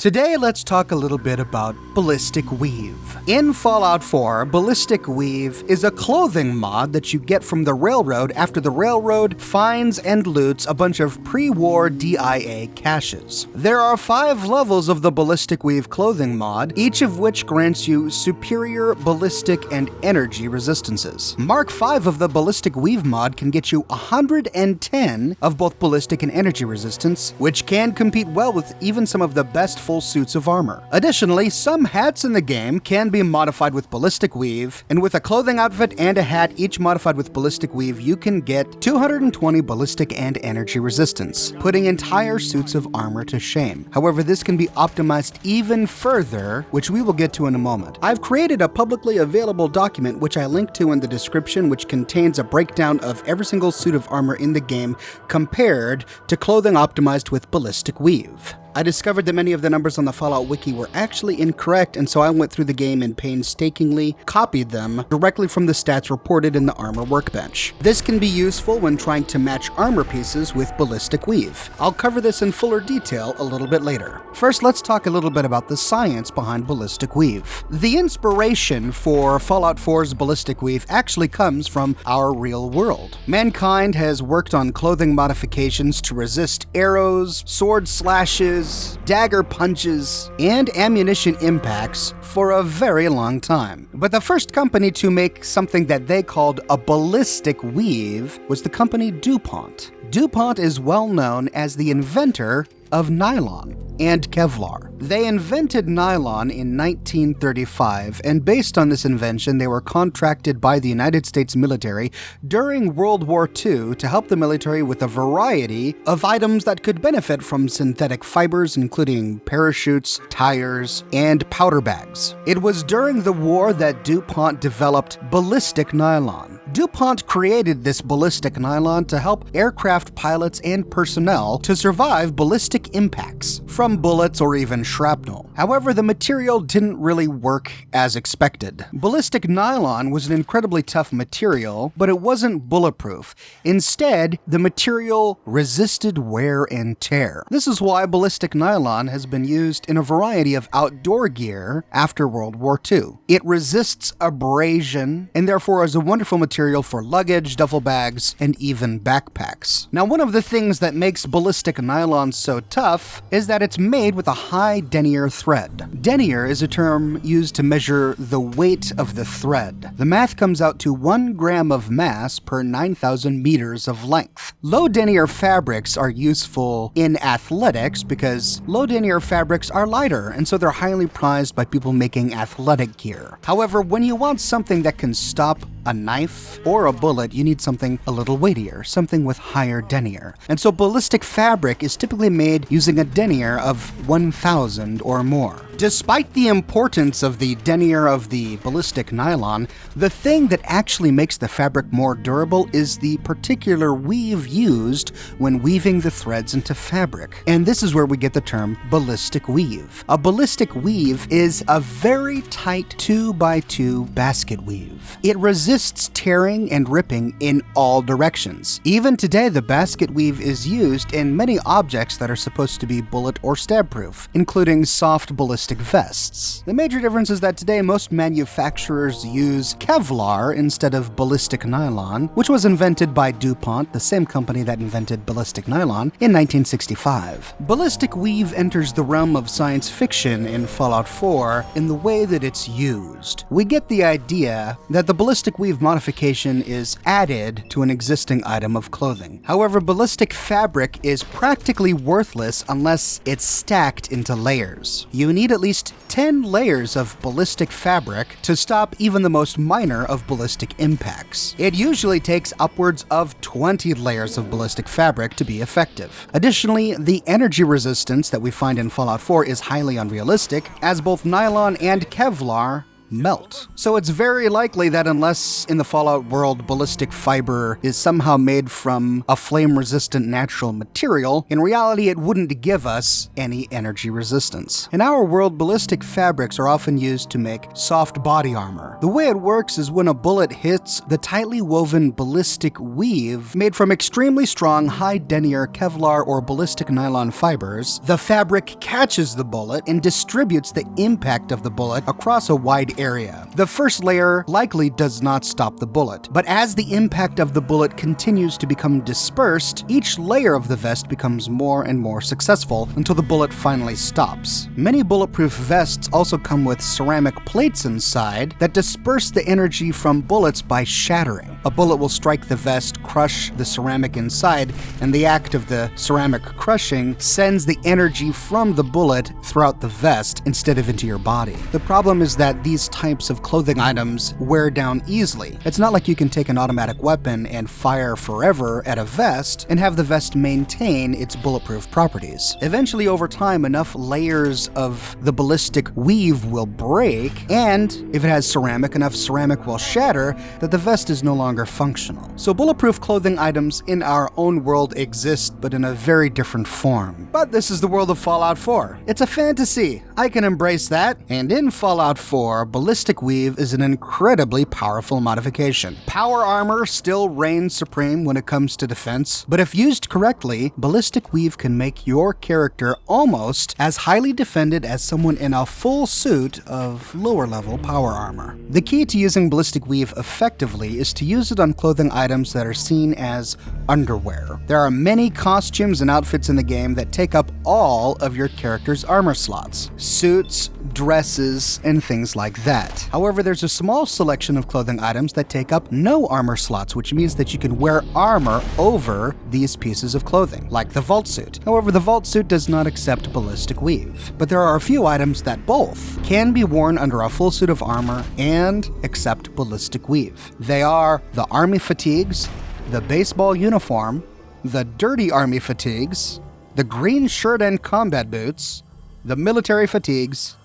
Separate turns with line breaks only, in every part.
Today, let's talk a little bit about Ballistic Weave. In Fallout 4, Ballistic Weave is a clothing mod that you get from the Railroad after the Railroad finds and loots a bunch of pre-war DIA caches. There are 5 levels of the Ballistic Weave clothing mod, each of which grants you superior ballistic and energy resistances. Mark 5 of the Ballistic Weave mod can get you 110 of both ballistic and energy resistance, which can compete well with even some of the best full suits of armor. Additionally, some hats in the game can be modified with Ballistic Weave, and with a clothing outfit and a hat each modified with Ballistic Weave, you can get 220 ballistic and energy resistance, putting entire suits of armor to shame. However, this can be optimized even further, which we will get to in a moment. I've created a publicly available document which I link to in the description, which contains a breakdown of every single suit of armor in the game compared to clothing optimized with Ballistic Weave. I discovered that many of the numbers on the Fallout Wiki were actually incorrect, and so I went through the game and painstakingly copied them directly from the stats reported in the armor workbench. This can be useful when trying to match armor pieces with Ballistic Weave. I'll cover this in fuller detail a little bit later. First, let's talk a little bit about the science behind Ballistic Weave. The inspiration for Fallout 4's Ballistic Weave actually comes from our real world. Mankind has worked on clothing modifications to resist arrows, sword slashes, dagger punches, and ammunition impacts for a very long time. But the first company to make something that they called a ballistic weave was the company DuPont. DuPont is well known as the inventor of nylon and Kevlar. They invented nylon in 1935, and based on this invention, they were contracted by the United States military during World War II to help the military with a variety of items that could benefit from synthetic fibers, including parachutes, tires, and powder bags. It was during the war that DuPont developed ballistic nylon. DuPont created this ballistic nylon to help aircraft pilots and personnel to survive ballistic impacts from bullets or even shrapnel. However, the material didn't really work as expected. Ballistic nylon was an incredibly tough material, but it wasn't bulletproof. Instead, the material resisted wear and tear. This is why ballistic nylon has been used in a variety of outdoor gear after World War II. It resists abrasion and therefore is a wonderful material for luggage, duffel bags, and even backpacks. Now, one of the things that makes ballistic nylon so tough is that it's made with a high denier thread. Denier is a term used to measure the weight of the thread. The math comes out to 1 gram of mass per 9,000 meters of length. Low denier fabrics are useful in athletics because low denier fabrics are lighter, and so they're highly prized by people making athletic gear. However, when you want something that can stop a knife or a bullet, you need something a little weightier, something with higher denier. And so ballistic fabric is typically made using a denier of 1,000 or more. Despite the importance of the denier of the ballistic nylon, the thing that actually makes the fabric more durable is the particular weave used when weaving the threads into fabric. And this is where we get the term ballistic weave. A ballistic weave is a very tight 2x2 basket weave. It resists tearing and ripping in all directions. Even today, the basket weave is used in many objects that are supposed to be bullet or stab proof, including soft ballistic vests. The major difference is that today most manufacturers use Kevlar instead of ballistic nylon, which was invented by DuPont, the same company that invented ballistic nylon, in 1965. Ballistic weave enters the realm of science fiction in Fallout 4 in the way that it's used. We get the idea that the ballistic weave modification is added to an existing item of clothing. However, ballistic fabric is practically worthless unless it's stacked into layers. You need at least 10 layers of ballistic fabric to stop even the most minor of ballistic impacts. It usually takes upwards of 20 layers of ballistic fabric to be effective. Additionally, the energy resistance that we find in Fallout 4 is highly unrealistic, as both nylon and Kevlar melt. So it's very likely that unless in the Fallout world ballistic fiber is somehow made from a flame-resistant natural material, in reality it wouldn't give us any energy resistance. In our world, ballistic fabrics are often used to make soft body armor. The way it works is when a bullet hits the tightly woven ballistic weave made from extremely strong high denier Kevlar or ballistic nylon fibers, the fabric catches the bullet and distributes the impact of the bullet across a wide area. The first layer likely does not stop the bullet, but as the impact of the bullet continues to become dispersed, each layer of the vest becomes more and more successful until the bullet finally stops. Many bulletproof vests also come with ceramic plates inside that disperse the energy from bullets by shattering. A bullet will strike the vest, crush the ceramic inside, and the act of the ceramic crushing sends the energy from the bullet throughout the vest instead of into your body. The problem is that these types of clothing items wear down easily. It's not like you can take an automatic weapon and fire forever at a vest and have the vest maintain its bulletproof properties. Eventually, over time, enough layers of the ballistic weave will break, and if it has ceramic, enough ceramic will shatter that the vest is no longer functional. So bulletproof clothing items in our own world exist, but in a very different form. But this is the world of Fallout 4. It's a fantasy. I can embrace that. And in Fallout 4, ballistic weave is an incredibly powerful modification. Power armor still reigns supreme when it comes to defense, but if used correctly, ballistic weave can make your character almost as highly defended as someone in a full suit of lower level power armor. The key to using ballistic weave effectively is to use it on clothing items that are seen as underwear. There are many costumes and outfits in the game that take up all of your character's armor slots. Suits, dresses, and things like that. However, there's a small selection of clothing items that take up no armor slots, which means that you can wear armor over these pieces of clothing, like the vault suit. However, the vault suit does not accept ballistic weave. But there are a few items that both can be worn under a full suit of armor and accept ballistic weave. They are the army fatigues, the baseball uniform, the dirty army fatigues, the green shirt and combat boots, the military fatigues,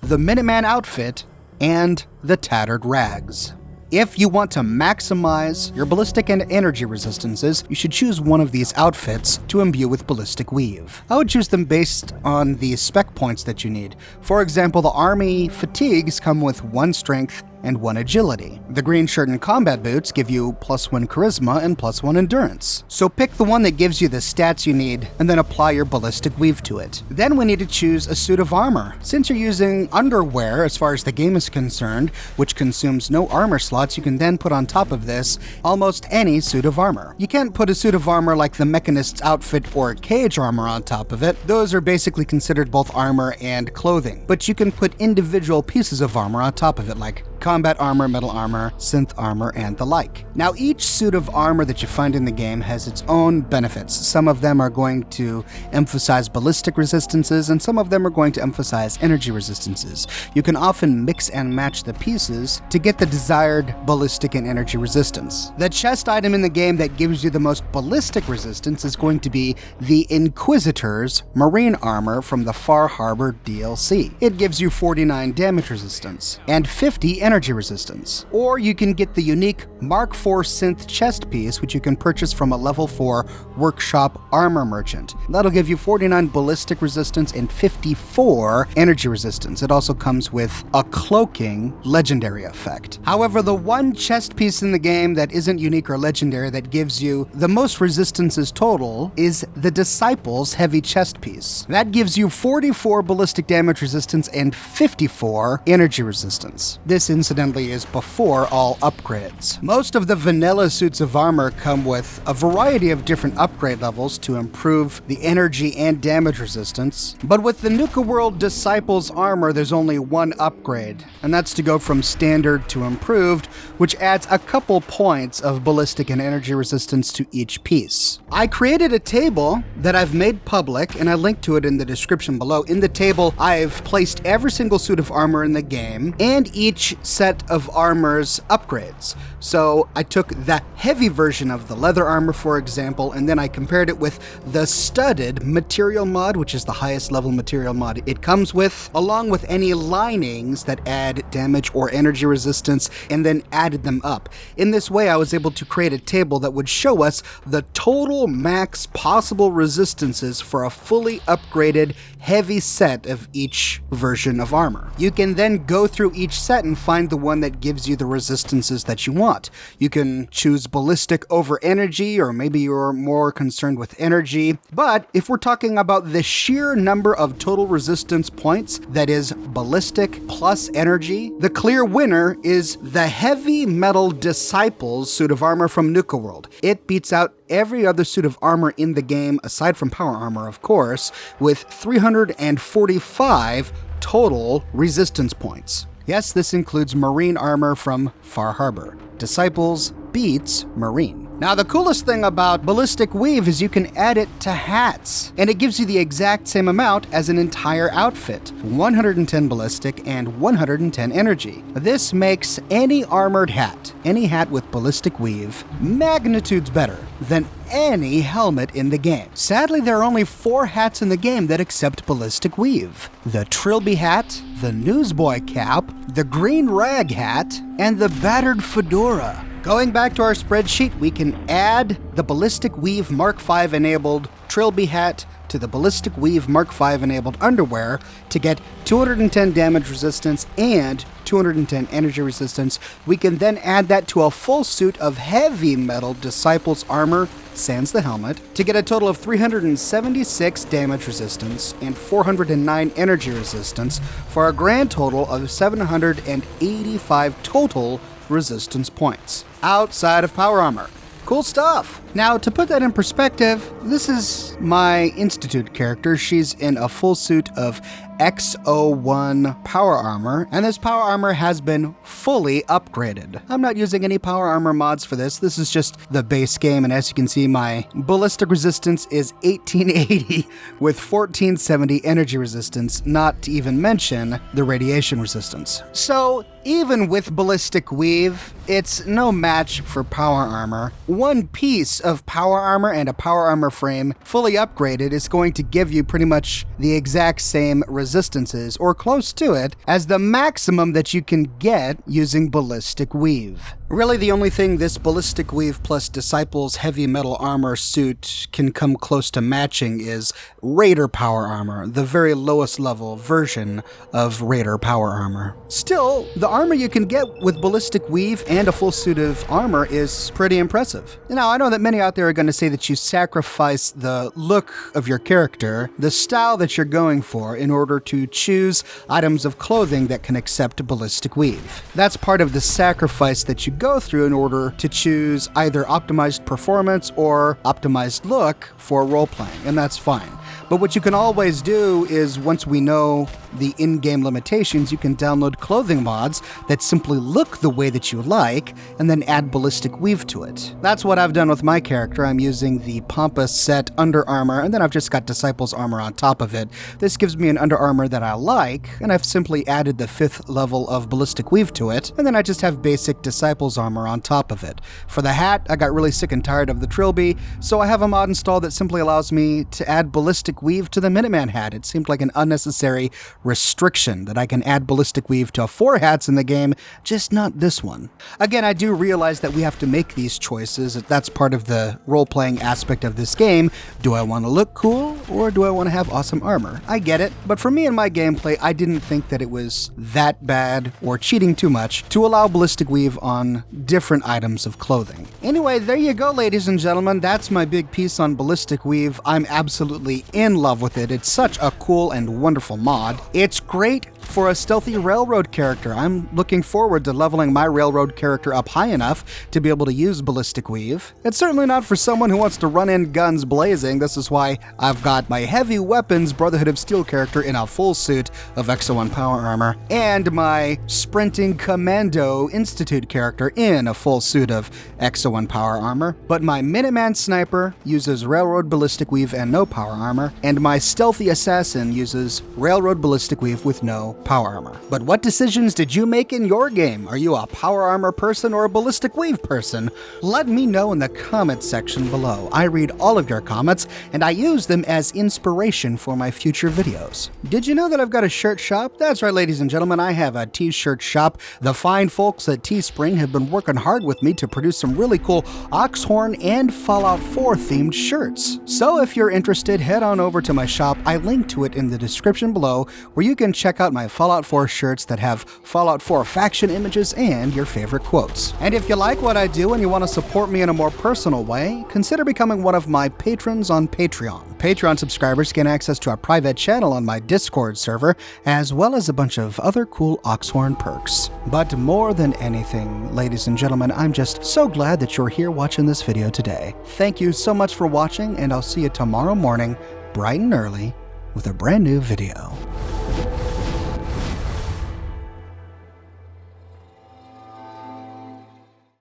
the Minuteman outfit, and the tattered rags. If you want to maximize your ballistic and energy resistances, you should choose one of these outfits to imbue with ballistic weave. I would choose them based on the spec points that you need. For example, the army fatigues come with 1 strength and 1 agility. The green shirt and combat boots give you +1 charisma and +1 endurance. So pick the one that gives you the stats you need and then apply your ballistic weave to it. Then we need to choose a suit of armor. Since you're using underwear as far as the game is concerned, which consumes no armor slots, you can then put on top of this almost any suit of armor. You can't put a suit of armor like the Mechanist's outfit or cage armor on top of it. Those are basically considered both armor and clothing. But you can put individual pieces of armor on top of it, like combat armor, metal armor, synth armor, and the like. Now, each suit of armor that you find in the game has its own benefits. Some of them are going to emphasize ballistic resistances, and some of them are going to emphasize energy resistances. You can often mix and match the pieces to get the desired ballistic and energy resistance. The chest item in the game that gives you the most ballistic resistance is going to be the Inquisitor's marine armor from the Far Harbor DLC. It gives you 49 damage resistance and 50 energy resistance. Or you can get the unique Mark IV synth chest piece, which you can purchase from a level 4 workshop armor merchant. That'll give you 49 ballistic resistance and 54 energy resistance. It also comes with a cloaking legendary effect. However, the one chest piece in the game that isn't unique or legendary that gives you the most resistances total is the Disciple's heavy chest piece. That gives you 44 ballistic damage resistance and 54 energy resistance. This incidentally is before all upgrades. Most of the vanilla suits of armor come with a variety of different upgrade levels to improve the energy and damage resistance, but with the Nuka World Disciples armor there's only one upgrade, and that's to go from standard to improved, which adds a couple points of ballistic and energy resistance to each piece. I created a table that I've made public, and I linked to it in the description below. In the table, I've placed every single suit of armor in the game and each set of armor's upgrades. So I took the heavy version of the leather armor, for example, and then I compared it with the studded material mod, which is the highest level material mod it comes with, along with any linings that add damage or energy resistance, and then added them up. In this way, I was able to create a table that would show us the total max possible resistances for a fully upgraded heavy set of each version of armor. You can then go through each set and find the one that gives you the resistances that you want. You can choose ballistic over energy, or maybe you're more concerned with energy. But if we're talking about the sheer number of total resistance points, that is ballistic plus energy, the clear winner is the Heavy Metal Disciples suit of armor from Nuka World. It beats out every other suit of armor in the game, aside from power armor, of course, with 345 total resistance points. Yes, this includes marine armor from Far Harbor. Disciples beats marine. Now, the coolest thing about Ballistic Weave is you can add it to hats, and it gives you the exact same amount as an entire outfit, 110 ballistic and 110 energy. This makes any armored hat, any hat with Ballistic Weave, magnitudes better than any helmet in the game. Sadly, there are only 4 hats in the game that accept Ballistic Weave: the Trilby hat, the Newsboy cap, the Green Rag hat, and the Battered Fedora. Going back to our spreadsheet, we can add the Ballistic Weave Mark V enabled Trilby hat to the Ballistic Weave Mark V enabled underwear to get 210 damage resistance and 210 energy resistance. We can then add that to a full suit of Heavy Metal Disciples armor, sans the helmet, to get a total of 376 damage resistance and 409 energy resistance for a grand total of 785 total resistance points outside of power armor. Cool stuff. Now, to put that in perspective, this is my Institute character. She's in a full suit of X01 power armor, and this power armor has been fully upgraded. I'm not using any power armor mods for this. This is just the base game, and as you can see, my ballistic resistance is 1880 with 1470 energy resistance, not to even mention the radiation resistance. So, even with Ballistic Weave, it's no match for power armor. One piece of power armor and a power armor frame fully upgraded is going to give you pretty much the exact same resistances, or close to it, as the maximum that you can get using Ballistic Weave. Really, the only thing this Ballistic Weave plus Disciples Heavy Metal Armor suit can come close to matching is Raider Power Armor, the very lowest level version of Raider Power Armor. Still, the armor you can get with Ballistic Weave and a full suit of armor is pretty impressive. Now, I know that many out there are going to say that you sacrifice the look of your character, the style that you're going for, in order to choose items of clothing that can accept Ballistic Weave. That's part of the sacrifice that you go through in order to choose either optimized performance or optimized look for role-playing, and that's fine. But what you can always do is, once we know the in-game limitations, you can download clothing mods that simply look the way that you like, and then add Ballistic Weave to it. That's what I've done with my character. I'm using the Pompous set Under Armor, and then I've just got Disciples armor on top of it. This gives me an Under Armor that I like, and I've simply added the 5th level of Ballistic Weave to it, and then I just have basic Disciples armor on top of it. For the hat, I got really sick and tired of the Trilby, so I have a mod installed that simply allows me to add Ballistic Weave to the Minuteman hat. It seemed like an unnecessary restriction that I can add Ballistic Weave to 4 hats in the game, just not this one. Again, I do realize that we have to make these choices. That's part of the role-playing aspect of this game. Do I want to look cool, or do I want to have awesome armor? I get it, but for me and my gameplay, I didn't think that it was that bad or cheating too much to allow Ballistic Weave on different items of clothing. Anyway, there you go, ladies and gentlemen. That's my big piece on Ballistic Weave. I'm absolutely in love with it. It's such a cool and wonderful mod. It's great for a stealthy railroad character. I'm looking forward to leveling my railroad character up high enough to be able to use Ballistic Weave. It's certainly not for someone who wants to run in guns blazing. This is why I've got my heavy weapons Brotherhood of Steel character in a full suit of X01 power armor, and my sprinting commando Institute character in a full suit of X01 power armor. But my Minuteman sniper uses railroad Ballistic Weave and no power armor, and my stealthy assassin uses railroad Ballistic Ballistic Weave with no power armor. But what decisions did you make in your game? Are you a power armor person or a Ballistic Weave person? Let me know in the comments section below. I read all of your comments, and I use them as inspiration for my future videos. Did you know that I've got a shirt shop? That's right, ladies and gentlemen, I have a t-shirt shop. The fine folks at Teespring have been working hard with me to produce some really cool Oxhorn and Fallout 4 themed shirts. So if you're interested, head on over to my shop. I link to it in the description below, where you can check out my Fallout 4 shirts that have Fallout 4 faction images and your favorite quotes. And if you like what I do and you want to support me in a more personal way, consider becoming one of my patrons on Patreon. Patreon subscribers gain access to a private channel on my Discord server, as well as a bunch of other cool Oxhorn perks. But more than anything, ladies and gentlemen, I'm just so glad that you're here watching this video today. Thank you so much for watching, and I'll see you tomorrow morning, bright and early, with a brand new video.